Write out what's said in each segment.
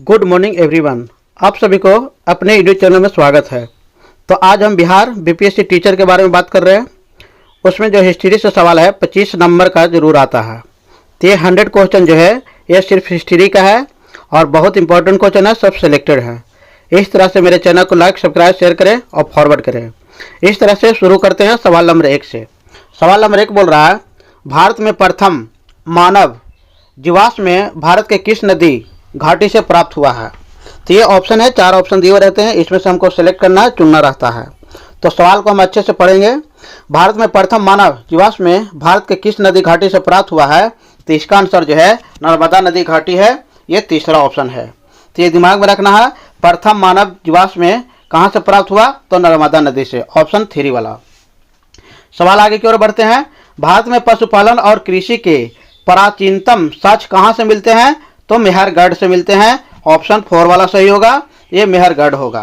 Good morning everyone. आप सभी को अपने यूट्यूब चैनल में स्वागत है। तो आज हम बिहार बीपीएससी टीचर के बारे में बात कर रहे हैं। उसमें जो हिस्ट्री से सवाल है 25 नंबर का जरूर आता है। तो ये 100 क्वेश्चन जो है ये सिर्फ हिस्ट्री का है और बहुत इंपॉर्टेंट क्वेश्चन है, सब सिलेक्टेड है। इस तरह से मेरे चैनल को लाइक, सब्सक्राइब, शेयर करें और फॉरवर्ड करें। इस तरह से शुरू करते हैं सवाल नंबर 1 से। सवाल नंबर 1 बोल रहा है, भारत में प्रथम मानव जीवाश्म में भारत के किस नदी घाटी से प्राप्त हुआ है। तो ये ऑप्शन है, 4 ऑप्शन दिए रहते हैं, इसमें से हमको सेलेक्ट करना है, चुनना रहता है। तो सवाल को हम अच्छे से पढ़ेंगे। भारत में प्रथम मानव जीवाश्म में भारत के किस नदी घाटी से प्राप्त हुआ है। तो इसका आंसर जो है नर्मदा नदी घाटी है, ये तीसरा ऑप्शन है। तो ये दिमाग में रखना है, प्रथम मानव जीवाश्म में कहाँ से प्राप्त हुआ, तो नर्मदा नदी से, ऑप्शन 3 वाला। सवाल आगे की ओर बढ़ते हैं। भारत में पशुपालन और कृषि के प्राचीनतम साक्ष्य कहाँ से मिलते हैं, तो मेहरगढ़ से मिलते हैं, ऑप्शन 4 वाला सही होगा, ये मेहरगढ़ होगा।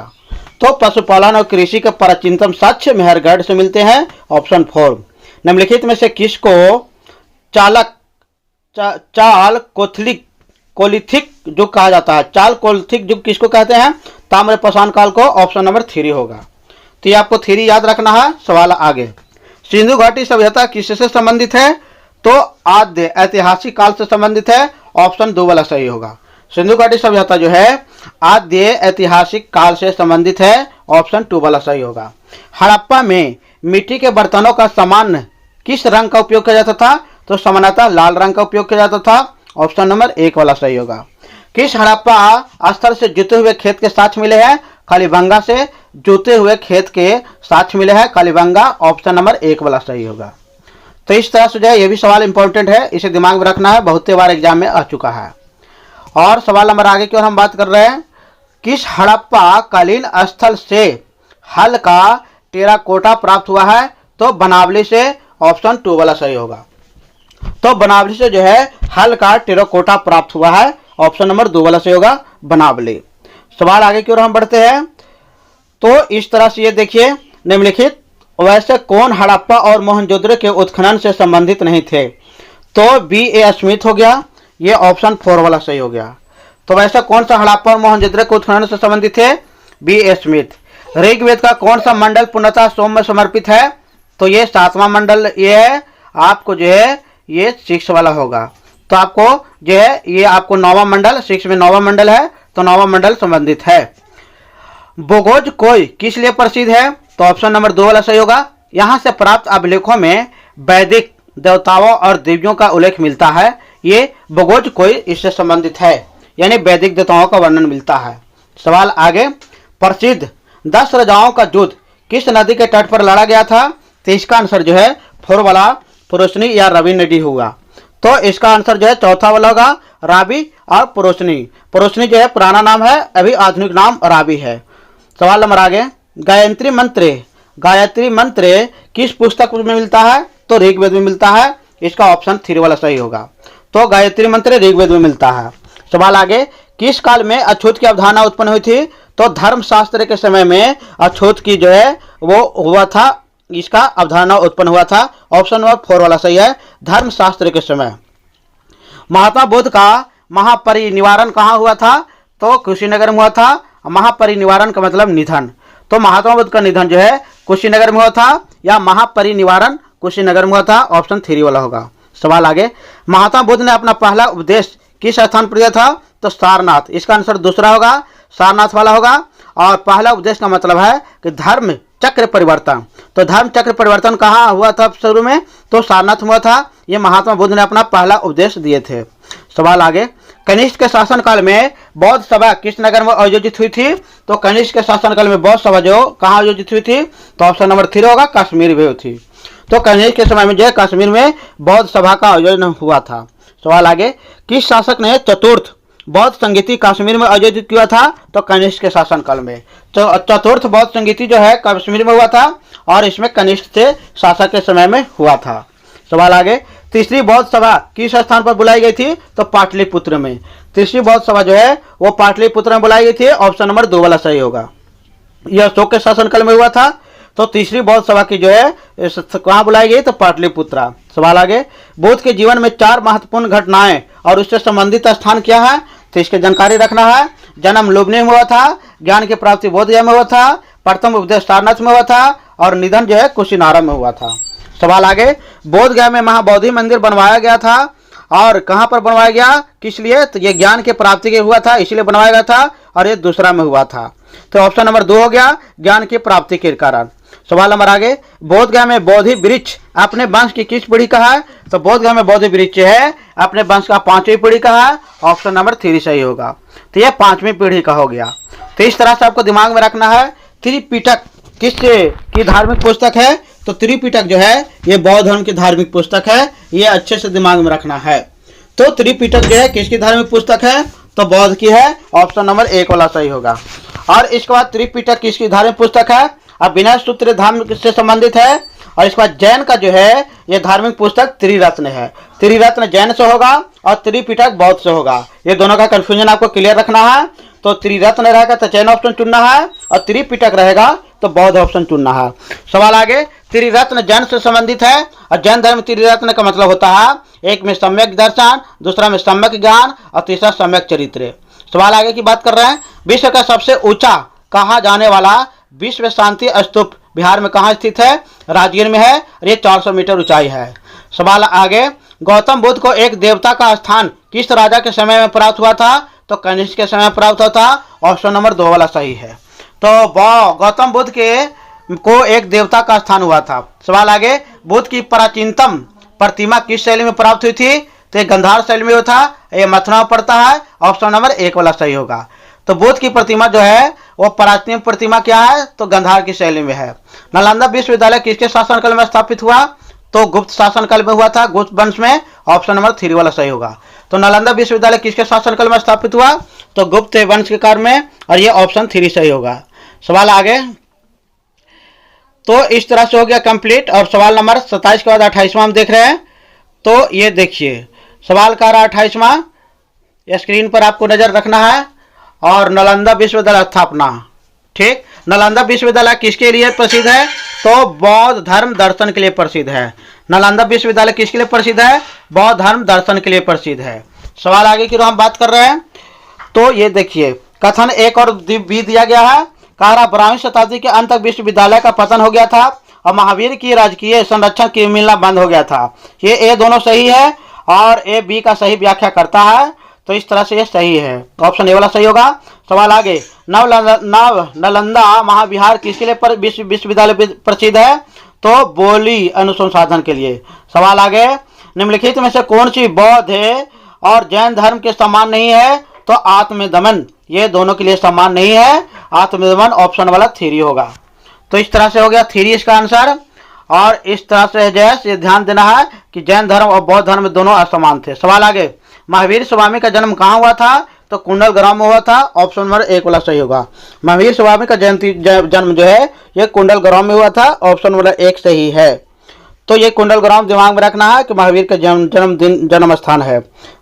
तो पशुपालन और कृषि के प्राचीनतम साक्ष्य मेहरगढ़ से मिलते हैं, ऑप्शन 4। निम्नलिखित में से किसको चाल कोलिथिक युग कहा जाता है। चाल कोलिथिक युग किसको कहते हैं, ताम्र पाषाण काल को, ऑप्शन नंबर 3 होगा। तो ये आपको 3 याद रखना है। सवाल आगे, सिंधु घाटी सभ्यता किससे संबंधित है, तो आद्य ऐतिहासिक काल से संबंधित है, ऑप्शन 2 वाला सही होगा। सिंधु घाटी सभ्यता जो है आद्य ऐतिहासिक काल से संबंधित है, ऑप्शन 2 वाला सही होगा। हड़प्पा में मिट्टी के बर्तनों का सामान्य किस रंग का उपयोग किया जाता था, तो सामान्यतः लाल रंग का उपयोग किया जाता था, ऑप्शन नंबर 1 वाला सही होगा। किस हड़प्पा स्थल से जुते हुए खेत के साक्ष्य मिले हैं, कालीबंगा से जुते हुए खेत के साक्ष्य मिले हैं, कालीबंगा, ऑप्शन नंबर 1 वाला सही होगा। तो इस तरह से जो है ये भी सवाल इंपॉर्टेंट है, इसे दिमाग में रखना है, बहुत बार एग्जाम में आ चुका है। और सवाल नंबर आगे की ओर हम बात कर रहे हैं, किस हड़प्पा कालीन स्थल से हल का टेराकोटा प्राप्त हुआ है, तो बनावली से, ऑप्शन 2 वाला सही होगा। तो बनावली से जो है हल का टेराकोटा प्राप्त हुआ है, ऑप्शन नंबर 2 वाला सही होगा, बनावली। सवाल आगे की ओर हम बढ़ते हैं। तो इस तरह से ये देखिए, निम्नलिखित वैसे कौन हड़प्पा और मोहनजोदड़ो के उत्खनन से संबंधित नहीं थे, तो B.A. स्मिथ हो गया, ये ऑप्शन 4 वाला सही हो गया। तो वैसे कौन सा हड़प्पा और मोहनजोदड़ो के उत्खनन से संबंधित है, B.A. स्मिथ। ऋग्वेद का कौन सा मंडल पूर्णतः सोम में समर्पित है, तो ये 7वां मंडल ये है, आपको जो है ये 6 वाला होगा। तो आपको जो है ये आपको 9वां मंडल, 6 में 9वां मंडल है, तो 9वां मंडल संबंधित है। बोगोज कोई किस लिए प्रसिद्ध है, तो ऑप्शन नंबर 2 वाला सही होगा। यहाँ से प्राप्त अभिलेखों में वैदिक देवताओं और देवियों का उल्लेख मिलता है, ये बोगोज कोई इससे संबंधित है, यानी वैदिक देवताओं का वर्णन मिलता है। सवाल आगे, प्रसिद्ध 10 राजाओं का युद्ध किस नदी के तट पर लड़ा गया था, तो इसका आंसर जो है 4 वाला पुरोशनी या रावी नदी होगा। तो इसका आंसर जो है 4था वाला होगा, रावी और पुरोशनी। पुरोशनी जो है पुराना नाम है, अभी आधुनिक नाम रावी है। सवाल नंबर आगे, गायत्री मंत्र किस पुस्तक में मिलता है, तो ऋग्वेद में मिलता है, इसका ऑप्शन 3 वाला सही होगा। तो गायत्री मंत्र ऋग्वेद में मिलता है। सवाल आगे, किस काल में अछूत की अवधारणा उत्पन्न हुई थी, तो धर्मशास्त्र के समय में अछूत की जो है वो हुआ था, इसका अवधारणा उत्पन्न हुआ था, ऑप्शन नंबर 4 वाला सही है, धर्मशास्त्र के समय। महात्मा बुद्ध का महापरिनिर्वाण कहाँ हुआ था, तो कुशीनगर में हुआ था। महापरिनिर्वाण का मतलब निधन, तो महात्मा बुद्ध का निधन जो है कुशीनगर में हुआ था, या महापरिनिर्वाण कुशीनगर में हुआ था, ऑप्शन 3 वाला होगा। सवाल आगे, महात्मा बुद्ध ने अपना पहला उपदेश किस स्थान पर दिया था, तो सारनाथ, इसका आंसर दूसरा होगा, सारनाथ वाला होगा। और पहला उपदेश का मतलब है कि धर्म चक्र परिवर्तन, तो धर्म चक्र परिवर्तन कहाँ हुआ था शुरू में, तो सारनाथ में हुआ था, ये महात्मा बुद्ध ने अपना पहला उपदेश दिए थे। सवाल आगे, कनिष्क के शासनकाल में बौद्ध सभा किस नगर में आयोजित हुई थी, तो कनिष्क के शासनकाल में बौद्ध सभा जो कहाँ आयोजित हुई थी, तो ऑप्शन नंबर 3 होगा, कश्मीर में हुई थी। तो कनिष्क के समय में जो है कश्मीर में बौद्ध सभा का आयोजन हुआ था। सवाल आगे, किस शासक ने चतुर्थ बौद्ध संगीति कश्मीर में आयोजित किया था, तो कनिष्क के शासनकाल में। तो चतुर्थ बौद्ध संगीति जो है कश्मीर में हुआ था, और इसमें कनिष्क से शासक के समय में हुआ था। सवाल आगे, तीसरी बौद्ध सभा किस स्थान पर बुलाई गई थी, तो पाटलिपुत्र में। तीसरी बौद्ध सभा जो है वो पाटलिपुत्र में बुलाई गई थी, ऑप्शन नंबर 2 वाला सही होगा। यह अशोक के शासनकाल में हुआ था, तो तीसरी बौद्ध सभा की जो है कहाँ बुलाई गई, तो पाटलिपुत्रा। सवाल आगे, बुद्ध के जीवन में 4 महत्वपूर्ण घटनाएं और उससे संबंधित स्थान क्या है, तो इसकी जानकारी रखना है। जन्म लुबनी में हुआ था, ज्ञान की प्राप्ति बोधगया में हुआ था, प्रथम उपदेश सारनाथ में हुआ था और निधन जो है कुशीनारा में हुआ था। सवाल आगे, बोधगया में महाबोधि मंदिर बनवाया गया था और कहाँ पर बनवाया गया, किस लिए, तो ये ज्ञान की प्राप्ति के हुआ था इसलिए बनवाया गया था और ये दूसरा में हुआ था। तो ऑप्शन नंबर 2 हो गया, ज्ञान की प्राप्ति के कारण। सवाल नंबर आगे, बोधगया में बोधि वृक्ष अपने वंश की किस पीढ़ी का है, तो बोधगया में बोधि वृक्ष है अपने वंश का 5वीं पीढ़ी का है। ऑप्शन नंबर 3 सही होगा। तो यह 5वीं पीढ़ी का हो गया। तो इस तरह से आपको दिमाग में रखना है। त्रिपिटक किस की धार्मिक पुस्तक है, तो त्रिपिटक जो है ये बौद्ध धर्म की धार्मिक पुस्तक है, ये अच्छे से दिमाग में रखना है। तो त्रिपिटक जो है किसकी धार्मिक पुस्तक है, तो बौद्ध की है। ऑप्शन नंबर 1 वाला सही होगा। और इसके बाद त्रिपिटक किसकी धार्मिक पुस्तक है, अब विनय सूत्र धर्म से संबंधित है। और इसके बाद जैन का जो है ये धार्मिक पुस्तक त्रिरत्न है। त्रिरत्न जैन से होगा और त्रिपिटक बौद्ध से होगा। ये दोनों का कंफ्यूजन आपको क्लियर रखना है। तो त्रिरत्न रहेगा तो जैन ऑप्शन चुनना है और त्रिपिटक रहेगा तो बौद्ध ऑप्शन चुनना है। सवाल आगे, त्रिरत्न जैन से संबंधित है और जैन धर्म त्रिरत्न का मतलब होता है एक में सम्यक दर्शन, दूसरा में सम्यक ज्ञान और तीसरा सम्यक चरित्र। सवाल आगे की बात कर रहे हैं, विश्व का सबसे ऊंचा कहा जाने वाला विश्व शांति स्तूप बिहार में कहाँ स्थित है, राजगीर में है और ये 400 मीटर ऊंचाई है। सवाल आगे, गौतम बुद्ध को एक देवता का स्थान किस राजा के समय में प्राप्त हुआ था, तो कनिष्क के समय में प्राप्त हुआ था। ऑप्शन नंबर 2 वाला सही है। तो गौतम बुद्ध को एक देवता का स्थान हुआ था। सवाल आगे, बुद्ध की प्राचीनतम प्रतिमा किस शैली में प्राप्त हुई थी, तो ये गंधार शैली में हुआ था, ये मथुरा में पड़ता है। ऑप्शन नंबर 1 वाला सही होगा। तो बुद्ध की प्रतिमा जो है वो प्राचीन प्रतिमा क्या है, तो गंधार की शैली में है। नालंदा विश्वविद्यालय किसके शासनकाल में स्थापित हुआ, तो गुप्त शासनकाल में हुआ था, गुप्त वंश में। ऑप्शन नंबर 3 वाला सही होगा। तो नालंदा विश्वविद्यालय किसके शासनकाल में स्थापित हुआ, तो गुप्त वंश के काल में और ये ऑप्शन 3 सही होगा। सवाल आगे, तो इस तरह से हो गया कंप्लीट। और सवाल नंबर 27 के बाद 28वां हम देख रहे हैं। तो ये देखिए सवाल का 28वां स्क्रीन पर आपको नजर रखना है। और नालंदा विश्वविद्यालय स्थापना, ठीक, नालंदा विश्वविद्यालय किसके लिए प्रसिद्ध है, तो बौद्ध धर्म दर्शन के लिए प्रसिद्ध है। नालंदा विश्वविद्यालय किसके लिए प्रसिद्ध है, बौद्ध धर्म दर्शन के लिए प्रसिद्ध है। सवाल आगे की हम बात कर रहे हैं। तो ये देखिए कथन एक और भी दिया गया है। कह रहा 12वीं शताब्दी के अंत तक विश्वविद्यालय का पतन हो गया था और महावीर की राजकीय संरक्षण की मिलना बंद हो गया था। ये ए दोनों सही है और ए बी का सही व्याख्या करता है। तो इस तरह से ये सही है, ऑप्शन ए वाला सही होगा। सवाल आगे, नव नालंदा महाविहार किसके लिए विश्वविद्यालय प्रसिद्ध है, तो बोली अनुसंधान के लिए। सवाल आगे, निम्नलिखित में से कौन सी बौद्ध है और जैन धर्म के समान नहीं है, तो आत्मदमन ये दोनों के लिए समान नहीं है। आत्मदमन ऑप्शन वाला 3 होगा। तो इस तरह से हो गया 3 इसका आंसर। और इस तरह से जो है ये ध्यान देना है कि जैन धर्म और बौद्ध धर्म दोनों असमान थे। सवाल आगे, महावीर स्वामी का जन्म कहाँ हुआ था, तो कुंडल ग्राम में हुआ था। ऑप्शन नंबर 1 वाला सही होगा। महावीर स्वामी का जन्म जो है ये कुंडल ग्राम में हुआ था। ऑप्शन नंबर 1 सही है। तो ये कुंडल ग्राम दिमाग में रखना है कि महावीर का जन्म स्थान है।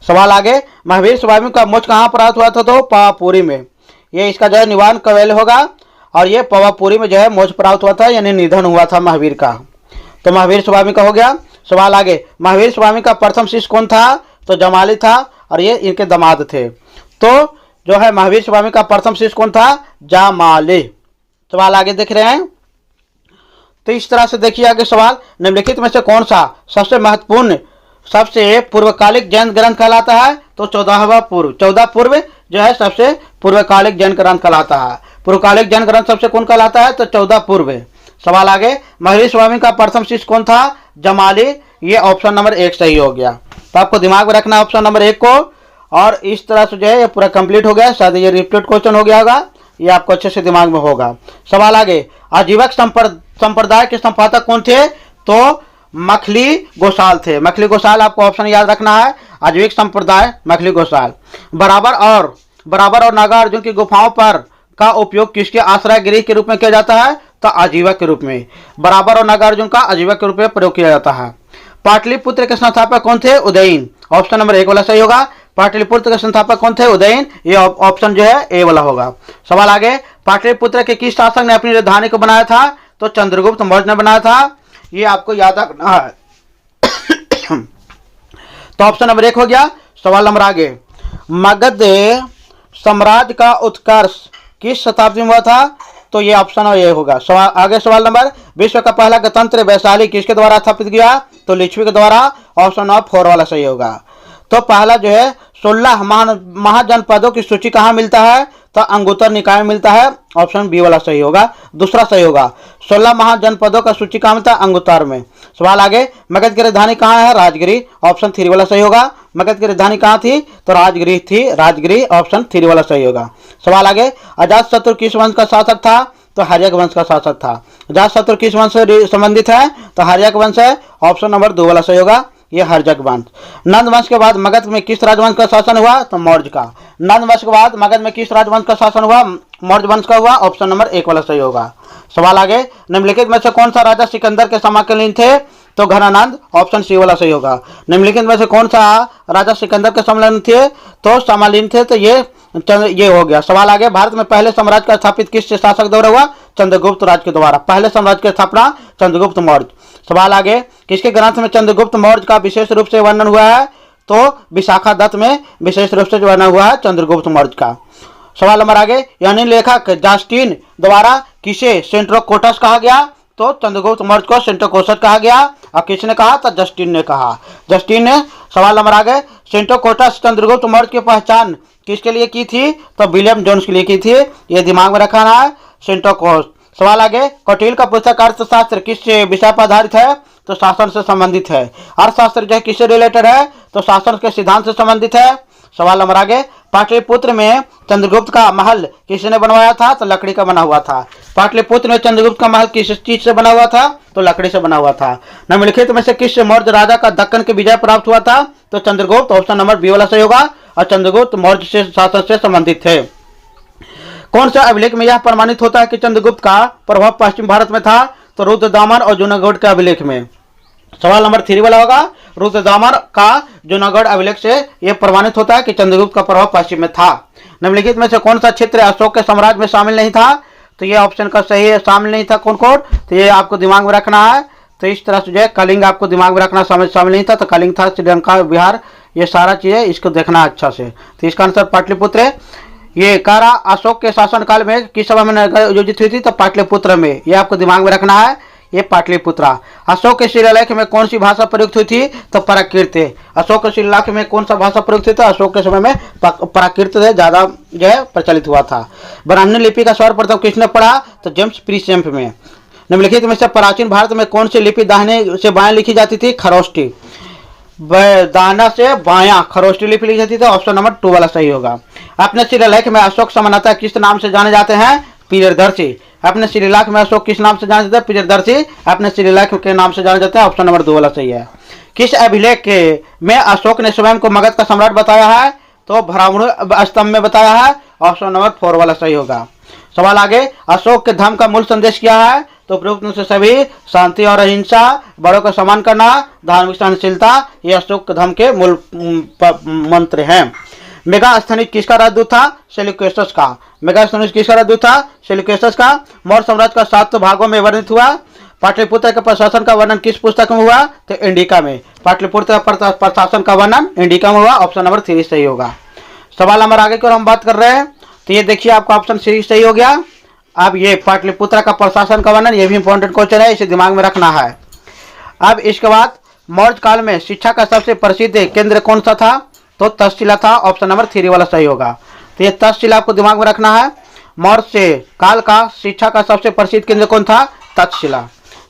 सवाल आगे, महावीर स्वामी का मोक्ष कहाँ प्राप्त हुआ था, तो पावापुरी में। ये इसका जो है निवान कवैल होगा और ये पावापुरी में जो है मोक्ष प्राप्त हुआ था, यानी निधन हुआ था महावीर का। तो महावीर स्वामी का हो गया। सवाल आगे, महावीर स्वामी का प्रथम शिष्य कौन था, तो जमाली था और ये इनके दामाद थे। तो जो है महावीर स्वामी का प्रथम शिष्य कौन था, जामाली। सवाल आगे देख रहे हैं। तो इस तरह से देखिए आगे सवाल, निम्नलिखित में से कौन सा सबसे महत्वपूर्ण सबसे पूर्वकालिक जैन ग्रंथ कहलाता है, तो 14 पूर्व जो है सबसे पूर्वकालिक जैन ग्रंथ कहलाता है। पूर्वकालिक जैन ग्रंथ सबसे कौन कहलाता है, तो 14 पूर्व। सवाल आगे, महावीर स्वामी का प्रथम शिष्य कौन था, जमाली। ये ऑप्शन नंबर 1 सही हो गया। तो आपको दिमाग में रखना है ऑप्शन नंबर 1 को। और इस तरह से जो है ये पूरा कंप्लीट हो गया। शायद ये रिपीट क्वेश्चन हो गया होगा, ये आपको अच्छे से दिमाग में होगा। सवाल आगे, आजीवक संप्रदाय के संस्थापक कौन थे, तो मखली गोसाल थे। मखली गोसाल आपको ऑप्शन याद रखना है, आजीविक संप्रदाय मखली गोसाल। बराबर और नागार्जुन की गुफाओं पर का उपयोग किसके आश्रय गृह के रूप में किया जाता है, तो आजीवक के रूप में। बराबर और नागार्जुन का आजीवक के रूप में प्रयोग किया जाता है। पाटलिपुत्र के संस्थापक कौन थे, उदयन। ऑप्शन नंबर 1 वाला सही होगा। पाटलिपुत्र के संस्थापक कौन थे, उदयन। ये ऑप्शन जो है ए वाला होगा। सवाल आगे, पाटलिपुत्र के किस शासक ने अपनी राजधानी को बनाया था, तो चंद्रगुप्त मौर्य ने बनाया था। ये आपको याद रखना है। तो ऑप्शन नंबर 1 हो गया। सवाल नंबर आगे, मगध साम्राज्य का उत्कर्ष किस शताब्दी में हुआ था? तो ये ऑप्शन ये होगा। आगे सवाल नंबर, विश्व का पहला गणतंत्र वैशाली किसके द्वारा स्थापित किया? तो लिच्छवी के द्वारा। ऑप्शन नंबर 4 वाला सही होगा। तो पहला जो है 16 महाजनपदों की सूची कहाँ मिलता है? तो अंगुत्तर निकाय में मिलता है। ऑप्शन बी वाला सही होगा, दूसरा सही होगा। 16 महाजनपदों का सूची कहाँ मिलता है? अंगुत्तर में। सवाल आगे, मगध की राजधानी कहाँ है? राजगिरी। ऑप्शन 3 वाला सही होगा। मगध की राजधानी कहाँ थी? तो राजगिरी थी, राजगिरी। ऑप्शन 3 वाला सही होगा। सवाल आगे, अजातशत्रु किस वंश का शासक था? तो हर्यक वंश का शासक था। अजातशत्रु किस वंश से संबंधित है? तो हर्यक वंश है। ऑप्शन नंबर 2 वाला सही होगा, ये हर्यक वंश। नंद वंश के बाद मगध में किस राजवंश का शासन हुआ? तो मौर्य का। नंद वंश के बाद मगध में किस राजवंश का शासन हुआ? मौर्य वंश का हुआ। ऑप्शन नंबर 1 वाला सही होगा। सवाल आगे, निम्नलिखित में से कौन सा राजा सिकंदर के समकालीन थे? तो घनानंद। ऑप्शन सी वाला सही होगा। निम्नलिखित में से कौन सा राजा सिकंदर के समकालीन थे? तो समकालीन थे, तो ये हो गया। सवाल आगे, भारत में पहले साम्राज्य का स्थापित किस शासक द्वारा हुआ? चंद्रगुप्त राज्य के द्वारा। पहले साम्राज्य की स्थापना चंद्रगुप्त मौर्य। सवाल आगे, किसके ग्रंथ में चंद्रगुप्त मौर्य का विशेष रूप से वर्णन हुआ है? तो विशाखा दत्त में विशेष रूप से वर्णन हुआ है चंद्रगुप्त मौर्य का। सवाल नंबर आगे, यानी लेखक जस्टिन द्वारा किसे सेंट्रोकोटस कहा गया? तो चंद्रगुप्त मौर्य को सेंट्रोकोटस कहा गया। और किसने कहा? तो जस्टिन ने कहा, जस्टिन ने। सवाल नंबर आगे, सेंट्रोकोटस चंद्रगुप्त मौर्य की पहचान किसके लिए की थी? तो विलियम जोन्स के लिए की थी। ये दिमाग में रखना है, सेंट्रोकोटस। सवाल आगे, कौटिल्य का पुस्तक अर्थशास्त्र किस विषय पर आधारित है? तो शासन से संबंधित है। अर्थशास्त्र जो है किससे रिलेटेड है? तो शासन के सिद्धांत से संबंधित है। सवाल नंबर आगे, पाटलिपुत्र में चंद्रगुप्त का महल किसने बनवाया था? तो लकड़ी का बना हुआ था। पाटलिपुत्र में चंद्रगुप्त का महल किस चीज से बना हुआ था? तो लकड़ी से बना हुआ था। निम्नलिखित में से किस मौर्य राजा का दक्कन की विजय प्राप्त हुआ था? तो चंद्रगुप्त। ऑप्शन नंबर बी वाला सही होगा। और चंद्रगुप्त मौर्य से शासन से संबंधित थे। कौन सा अभिलेख में यह प्रमाणित होता है कि चंद्रगुप्त का प्रभाव पश्चिम भारत में था? तो रुद्रदामन और जूनागढ़ के अभिलेख में। सवाल नंबर 3 वाला होगा, रुद्रदामन का जूनागढ़ अभिलेख से यह प्रमाणित होता है कि चंद्रगुप्त का प्रभाव पश्चिम में था। निम्नलिखित में से कौन सा क्षेत्र अशोक के साम्राज्य में शामिल नहीं था? तो ये ऑप्शन का सही है, शामिल नहीं था। कौन कौन? तो ये आपको दिमाग में रखना है। तो इस तरह से जो है कलिंग आपको दिमाग में रखना, शामिल नहीं था। तो कलिंग था, श्रीलंका, बिहार, ये सारा चीजें इसको देखना अच्छा से। तो इसका आंसर पाटलिपुत्र है। ये कारा अशोक के शासनकाल में किस सभा में आयोजित हुई थी? तो पाटलिपुत्र में। ये आपको दिमाग में रखना है, ये पाटलिपुत्रा। अशोक के शिलालेख में कौन सी भाषा प्रयुक्त हुई थी? तो प्राकृत। अशोक के शिलालेख में कौन सा भाषा प्रयुक्त हुई? तो अशोक के समय में प्राकृत ज्यादा जो है प्रचलित हुआ था। ब्राह्मणी लिपि का सर्वप्रथम किसने पढ़ा? तो जेम्स प्रीसेम्प में। निम्नलिखित में से प्राचीन भारत में कौन सी लिपि दाहिने से बाएं लिखी जाती थी? खरोष्टी। दाहिना से बायां खरोष्टी लिपि लिखी जाती थी। ऑप्शन नंबर 2 वाला सही होगा। अपने शिलालेख में अशोक सामान्यतः किस नाम से जाने जाते हैं? प्रियदर्शी। अपने शिलालेख में अशोक किस नाम से जाने जाते हैं? प्रियदर्शी अपने शिलालेख के नाम से जाने जाते हैं। ऑप्शन नंबर 2 वाला सही है। किस अभिलेख में अशोक ने स्वयं को मगध का सम्राट बताया है? तो ब्राह्मण स्तंभ में बताया है। ऑप्शन नंबर 4 वाला सही होगा। सवाल आगे, अशोक के धर्म का मूल संदेश क्या है? तो प्रयुक्त से सभी, शांति और अहिंसा, बड़ों का सम्मान करना, धार्मिक सहनशीलता, ये अशोक धर्म के मूल मंत्र हैं। मेगास्थनीज किसका राजदूत था? सेल्यूकस का। मेगास्थनीज किसका राजदूत था? सेल्यूकस का। मौर्य साम्राज्य का 7 भागों में वर्णित हुआ। पाटलिपुत्र के प्रशासन का वर्णन किस पुस्तक में हुआ? तो इंडिका में। पाटलिपुत्र का प्रशासन का वर्णन इंडिका में हुआ। ऑप्शन नंबर 3 सही होगा। सवाल नंबर आगे की ओर हम बात कर रहे हैं। तो ये देखिए आपका ऑप्शन सी सही हो गया। अब ये पाटलिपुत्र का प्रशासन का वर्णन, ये भी इंपॉर्टेंट क्वेश्चन है, इसे दिमाग में रखना है। अब इसके बाद मौर्य काल में शिक्षा का सबसे प्रसिद्ध केंद्र कौन सा था? तो तक्षशिला था। ऑप्शन नंबर 3 वाला सही होगा। तो ये तक्षशिला आपको दिमाग में रखना है। मौर्य से काल का शिक्षा का सबसे प्रसिद्ध केंद्र कौन था? तक्षशिला।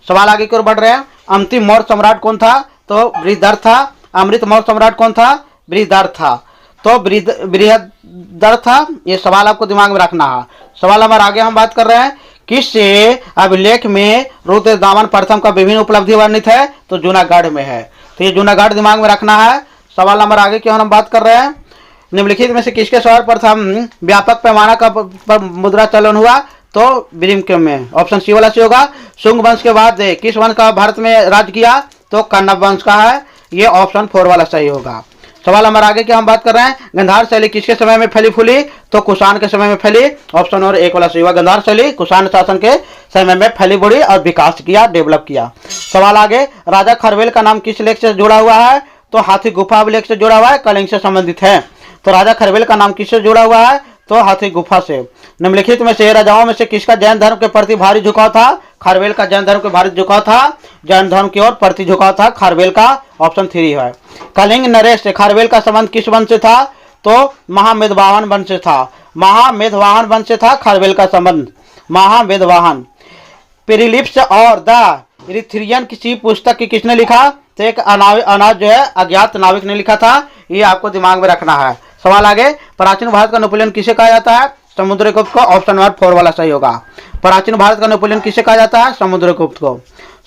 सवाल आगे की ओर बढ़ रहे हैं। अंतिम मौर्य सम्राट कौन था? तो बृहदर था। अमृत मौर्य सम्राट कौन था? बृहदर था। तो बृहदर था। ये सवाल आपको दिमाग में रखना है। सवाल हमारे आगे हम बात कर रहे हैं, किस अभिलेख में रुद्रदामन प्रथम का विभिन्न उपलब्धि वर्णित है? तो जूनागढ़ में है। तो ये जूनागढ़ दिमाग में रखना है। सवाल नंबर आगे की हम बात कर रहे हैं, निम्नलिखित में से किसके सर्वप्रथम व्यापक पैमाना का मुद्रा चलन हुआ? तो ब्रिम में। ऑप्शन सी वाला सी होगा। शुंग वंश के बाद किस वंश का भारत में राज किया? तो कण्व वंश का है। ये ऑप्शन 4 वाला सही होगा। सवाल हमारे आगे की हम बात कर रहे हैं, गंधार शैली किसके समय में फैली फूली? तो कुषाण के समय में फैली। ऑप्शन नंबर 1 वाला सही होगा। गंधार शैली कुषाण शासन के समय में फैली बढ़ी और विकास किया, डेवलप किया। सवाल आगे, राजा खरवेल का नाम किस लेख से जुड़ा हुआ है? तो हाथी गुफा अभिलेख से जुड़ा हुआ है, कलिंग से संबंधित है। तो राजा खरवेल का नाम किससे जुड़ा हुआ है? तो हाथी गुफा से। निम्नलिखित में से राजाओं में से किसका जैन धर्म के प्रति भारी झुकाव था? खरवेल का जैन धर्म के भारी झुकाव था, जैन धर्म की ओर प्रति झुकाव था। खरवेल का ऑप्शन 3 है। कलिंग नरेश से खरवेल का संबंध किस वंश से था? तो महामेधवाहन वंश से था। महामेधवाहन वंश से था खरवेल का संबंध, महामेधवाहन। पेरिलिप्स और द इरिथ्रियन किसी पुस्तक की किसने लिखा? तो एक अनाज जो है अज्ञात नाविक ने लिखा था। ये आपको दिमाग में रखना है। सवाल आगे, प्राचीन भारत का नेपोलियन किसे कहा जाता है? समुद्रगुप्त को। ऑप्शन नंबर 4 वाला सही होगा। प्राचीन भारत का नेपोलियन किसे कहा जाता है? समुद्रगुप्त को।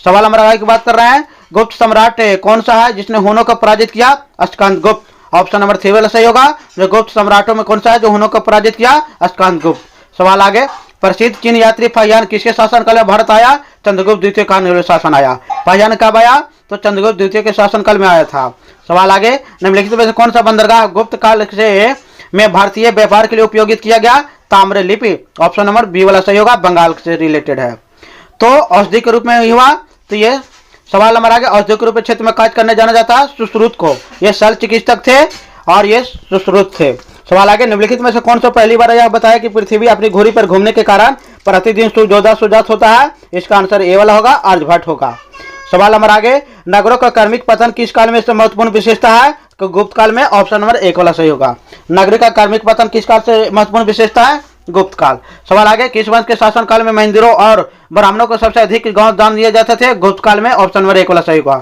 सवाल नंबर 8 की बात कर रहे हैं। गुप्त सम्राट कौन सा है जिसने हुनों को पराजित किया? स्कंदगुप्त। ऑप्शन नंबर 3 वाला सही होगा। जो गुप्त सम्राटों में कौन सा है जो हुनों को पराजित किया? स्कंदगुप्त। सवाल आगे, प्रसिद्ध चीन यात्री फाहियान किसके शासनकाल में भारत आया? चंद्रगुप्त द्वितीय का शासन आया। फाहियान कब आया? तो चंद्रगुप्त द्वितीय के शासनकाल में आया था। सवाल आगे, निम्नलिखित में से कौन सा बंदरगाह गुप्त काल से में भारतीय व्यापार के लिए उपयोगित किया गया? ताम्रलिपि। ऑप्शन नंबर बी वाला सही होगा, बंगाल से रिलेटेड है। तो औषधि के रूप में हुआ। तो ये सवाल नंबर आगे, औषधि के रूप में क्षेत्र में कार्य करने जाना जाता है सुश्रुत को। ये शल्य चिकित्सक थे और ये सुश्रुत थे। सवाल आगे, निम्नलिखित में से कौन सा पहली बार यह बताया कि पृथ्वी अपनी घुरी पर घूमने के कारण प्रतिदिन सूर्योदय होता है? इसका आंसर ए वाला होगा, आर्यभट्ट होगा। सवाल नंबर आगे, नगरों का कार्मिक पतन किस काल में इससे महत्वपूर्ण विशेषता है? तो गुप्त काल में। ऑप्शन नंबर 1 वाला सही होगा। नगरी का कार्मिक पतन किस काल से महत्वपूर्ण विशेषता है? गुप्त काल। सवाल आगे, किस वंश के शासन काल में मंदिरों और ब्राह्मणों को सबसे अधिक गांव दान दिए जाते थे? गुप्त काल में। ऑप्शन नंबर 1 वाला सही होगा।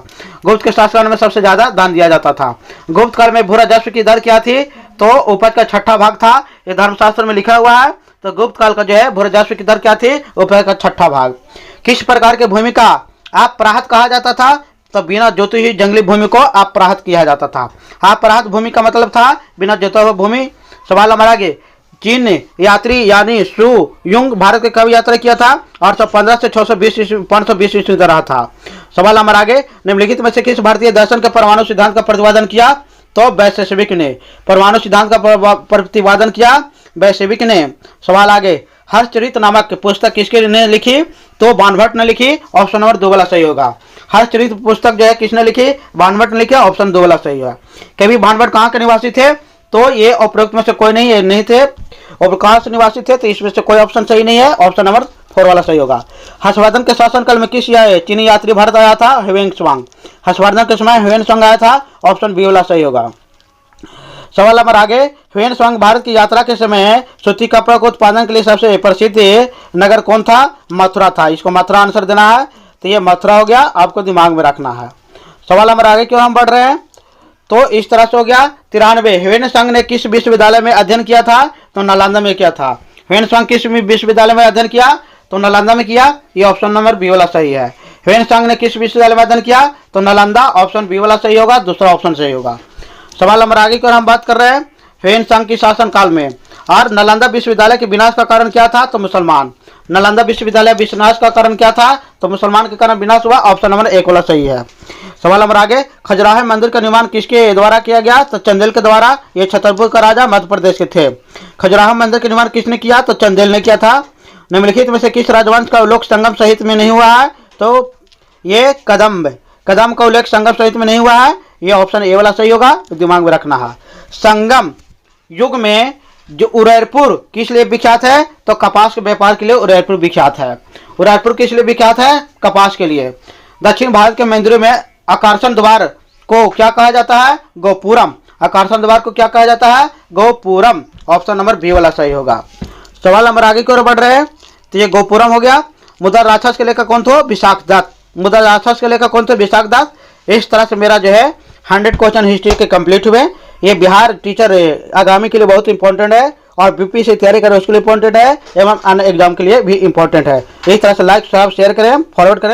गुप्त के शासन में सबसे ज्यादा दान दिया जाता था। गुप्त काल में भू राजस्व की दर क्या थी? तो उपज का 6ठा भाग था। ये धर्मशास्त्र में लिखा हुआ है। तो गुप्त काल का जो है भू राजस्व की दर क्या थी? उपज का 6ठा भाग। किस प्रकार की भूमि का अपराहत कहा जाता था? तो बिना जोती हुई जंगली भूमि को अपराहत किया जाता था। अपराहत भूमि का मतलब था बिना जोता हुआ भूमि। सवाल नंबर आगे, चीन यात्री यानी शु युंग भारत के कब यात्रा किया था? 815 से 520 ईस्वी तक रहा था। सवाल नंबर आगे, निम्नलिखित में से किस भारतीय दर्शन के परमाणु सिद्धांत का प्रतिपादन किया? तो वैशेषिक ने। परमाणु सिद्धांत का प्रतिपादन किया वैशेषिक ने। सवाल आगे, हर्षचरित नामक पुस्तक किसके ने लिखी? तो बाणभट्ट ने लिखी। ऑप्शन नंबर 2 वाला सही होगा। हर्षचरित पुस्तक जो है किसने लिखी? बाणभट्ट ने लिखी। ऑप्शन 2 वाला सही है। कभी बाणभट्ट कहाँ के निवासी थे? तो ये उपरोक्त में से कोई नहीं थे। और कहाँ से निवासी थे? तो इसमें से कोई ऑप्शन सही नहीं है। ऑप्शन नंबर 4 वाला सही होगा। हर्षवर्धन के शासनकाल में किस चीनी यात्री भारत आया था? ह्वेनसांग। हर्षवर्धन के समय ह्वेनसांग आया था। ऑप्शन बी वाला सही होगा। सवाल नंबर आगे, ह्वेनसांग भारत की यात्रा के समय सूती कपड़ा के उत्पादन के लिए सबसे प्रसिद्ध नगर कौन था? मथुरा था। इसको मथुरा आंसर देना है। तो ये मथुरा हो गया, आपको दिमाग में रखना है। सवाल नंबर आगे क्यों हम बढ़ रहे हैं? तो इस तरह से हो गया। 93, ह्वेनसांग ने किस विश्वविद्यालय में अध्ययन किया था? तो नालंदा में किया था। ह्वेनसांग किस विश्वविद्यालय में अध्ययन किया? तो नालंदा में किया। ये ऑप्शन नंबर बी वाला सही है। ह्वेनसांग ने किस विश्वविद्यालय में अध्ययन किया? तो नालंदा। ऑप्शन बी वाला सही होगा, दूसरा ऑप्शन सही होगा। सवाल नंबर आगे की ओर हम बात कर रहे हैं। ह्वेनसांग की शासनकाल में और नालंदा विश्वविद्यालय के विनाश का कारण क्या था? तो मुसलमान। नालंदा विश्वविद्यालय विनाश का कारण क्या था? तो मुसलमान के कारण विनाश हुआ। ऑप्शन नंबर 1 वाला सही है। सवाल नंबर आगे, खजुराहो मंदिर का निर्माण किसके द्वारा किया गया? तो चंदेल के द्वारा। ये छतरपुर का राजा मध्य प्रदेश के थे। खजुराहो मंदिर का निर्माण किसने किया? तो चंदेल ने किया था। निम्नलिखित में से किस राजवंश का उल्लेख संगम साहित्य में नहीं हुआ है? तो ये कदम का उल्लेख संगम साहित्य में नहीं हुआ है। ये ऑप्शन ए वाला सही होगा, दिमाग में रखना है। संगम युग में जो उदयपुर किस लिए विख्यात है? तो कपास के व्यापार के लिए उदयपुर विख्यात है। उदयपुर किस लिए विख्यात है? कपास के लिए। दक्षिण भारत के मंदिरों में आकर्षण द्वार को क्या कहा जाता है? गोपुरम। आकर्षण द्वार को क्या कहा जाता है? गोपुरम। ऑप्शन नंबर बी वाला सही होगा। सवाल नंबर आगे की ओर बढ़ रहे हैं। तो ये गोपुरम हो गया। मुद्रा राक्षस के लेखक कौन थे? विशाखदत्त। मुद्रा राक्षस के लेखक कौन थे? विशाखदत्त। इस तरह से मेरा जो है 100 क्वेश्चन हिस्ट्री के कंप्लीट हुए। ये बिहार टीचर आगामी के लिए बहुत इंपॉर्टेंट है और बीपी से तैयारी करें उसके लिए इंपॉर्टेंट है एवं अन्य एग्जाम के लिए भी इंपॉर्टेंट है। इस तरह से लाइक शेयर करें, फॉरवर्ड करें।